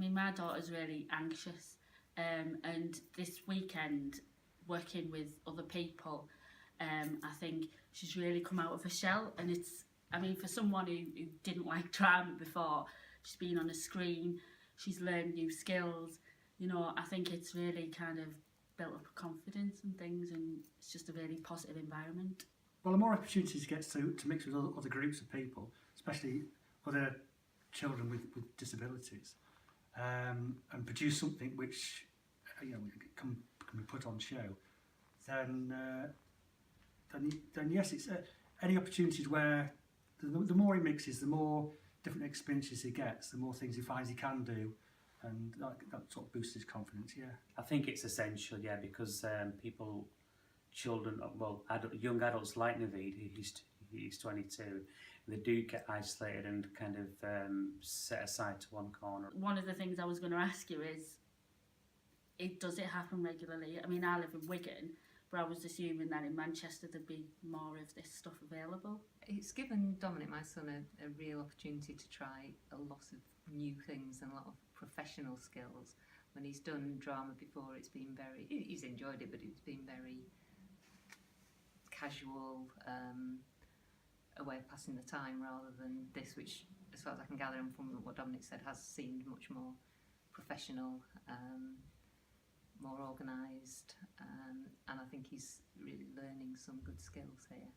mean, my daughter's really anxious, and this weekend, working with other people, I think she's really come out of her shell, and it's, I mean, for someone who didn't like drama before, she's been on a screen, she's learned new skills, you know, I think it's really kind of built up confidence and things, and it's just a really positive environment. Well, the more opportunities she gets to mix with other groups of people, especially other children with disabilities, and produce something which can be put on show, then yes, it's any opportunities where the more he mixes, the more different experiences he gets, the more things he finds he can do, and that sort of boosts his confidence. Yeah, I think it's essential, yeah, because children, well, young adults like Naveed, he's 22, they do get isolated and kind of set aside to one corner. One of the things I was going to ask you is, does it happen regularly? I mean, I live in Wigan, but I was assuming that in Manchester there'd be more of this stuff available. It's given Dominic, my son, a real opportunity to try a lot of new things and a lot of professional skills. When he's done drama before, it's been he's enjoyed it, but it's been very casual, a way of passing the time rather than this, which, as far as I can gather from what Dominic said, has seemed much more professional, more organised, and I think he's really learning some good skills here.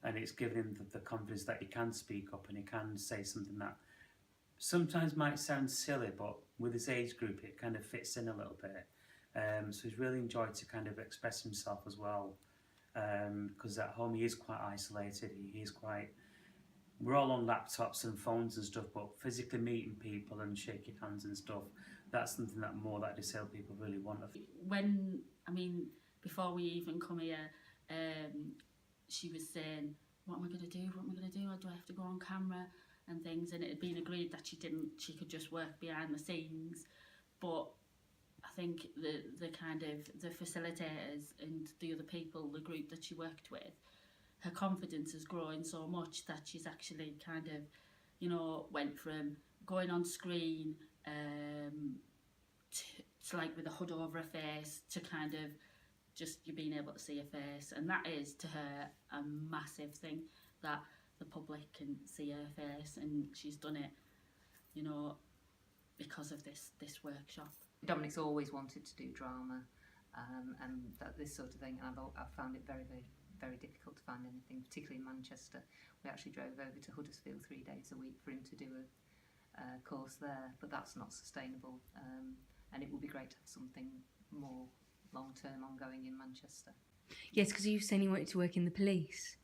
And it's given him the confidence that he can speak up and he can say something that sometimes might sound silly, but with his age group it kind of fits in a little bit. So he's really enjoyed to kind of express himself as well, because at home he is quite isolated. We're all on laptops and phones and stuff, but physically meeting people and shaking hands and stuff, that's something that disabled people really want. When, I mean, before we even come here, she was saying, what am I going to do? What am I going to do? Do I have to go on camera and things? And it had been agreed that she could just work behind the scenes. But I think the kind of the facilitators and the other people, the group that she worked with, her confidence is growing so much that she's actually kind of, you know, went from going on screen to like with a hood over her face to kind of just you being able to see her face, and that is to her a massive thing, that the public can see her face, and she's done it, you know, because of this workshop. Dominic's always wanted to do drama, and this sort of thing, and I've found it very, very, very difficult to find anything, particularly in Manchester. We actually drove over to Huddersfield 3 days a week for him to do a course there, but that's not sustainable, and it would be great to have something more long-term ongoing in Manchester. Yes, because you were saying he wanted to work in the police.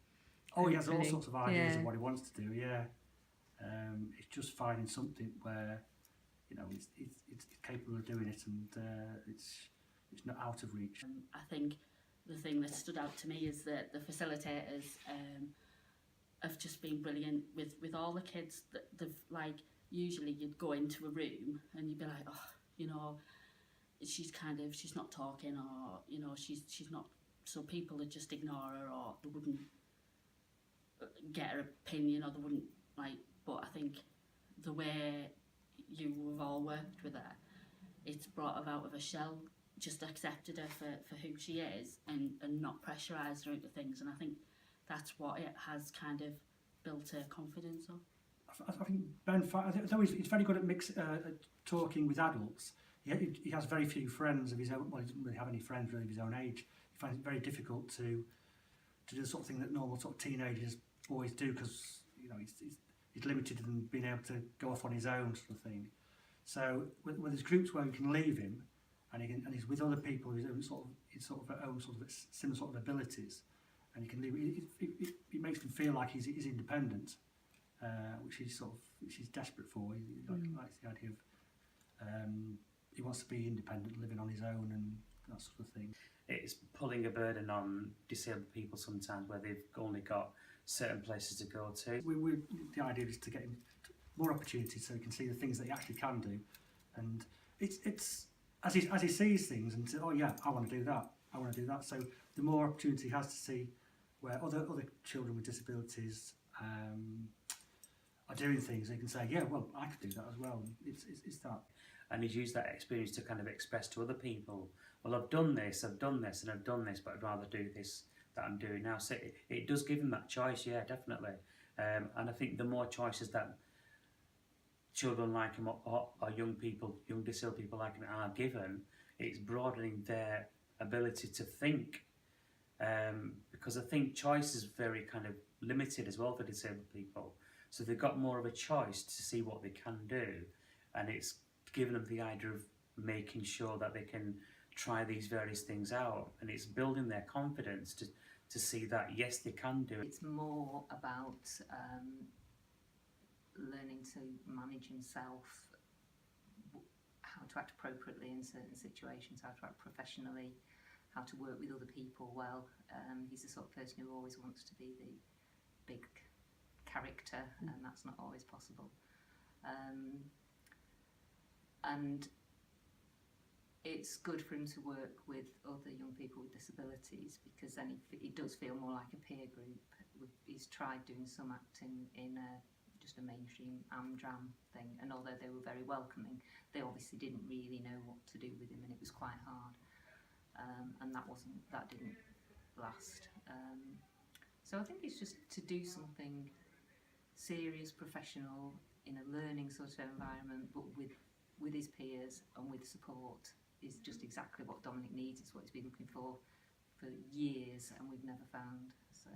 Oh, he has all sorts of ideas of what he wants to do, yeah. It's just finding something where, you know, he's capable of doing it, and it's not out of reach. I think the thing that stood out to me is that the facilitators have just been brilliant with all the kids. That they've, like, usually you'd go into a room and you'd be like, oh, you know, she's not talking, or, you know, she's not, so people would just ignore her, or they wouldn't get her opinion, or they wouldn't, like, but I think the way you have all worked with her, it's brought her out of her shell, just accepted her for who she is, and not pressurised her into things, and I think that's what it has kind of built her confidence up. I think Ben, though he's very good at talking with adults, he has very few friends of his own. Well, he doesn't really have any friends really of his own age. He finds it very difficult to do the sort of thing that normal sort of teenagers always do, because, you know, he's limited in being able to go off on his own, sort of thing. So with his groups where we can leave him, and he's with other people with his own sort of similar sort of abilities, and he can leave. It makes him feel like he's independent, which he's desperate for. He likes the idea of he wants to be independent, living on his own, and that sort of thing. It's pulling a burden on disabled people sometimes, where they've only got certain places to go to. The idea is to get him more opportunities so he can see the things that he actually can do, and it's as he sees things and says, oh yeah, I want to do that. So the more opportunity he has to see where other children with disabilities are doing things, they can say, yeah, well, I could do that as well. It's that. And he's used that experience to kind of express to other people, well, I've done this, and I've done this, but I'd rather do this that I'm doing now. So it does give him that choice, yeah, definitely. And I think the more choices that children like him or young people, young disabled people like him are given, it's broadening their ability to think. Because I think choice is very kind of limited as well for disabled people. So they've got more of a choice to see what they can do, and it's given them the idea of making sure that they can try these various things out, and it's building their confidence to see that yes, they can do it. It's more about learning to manage himself, how to act appropriately in certain situations, how to act professionally, how to work with other people well. He's the sort of person who always wants to be the big character, and that's not always possible. And it's good for him to work with other young people with disabilities, because then it does feel more like a peer group. He's tried doing some acting in just a mainstream Amdram thing, and although they were very welcoming, they obviously didn't really know what to do with him, and it was quite hard. And that didn't last. So I think it's just to do something serious, professional, in a learning sort of environment, but with his peers and with support, is just exactly what Dominic needs. It's what he's been looking for years, and we've never found. So.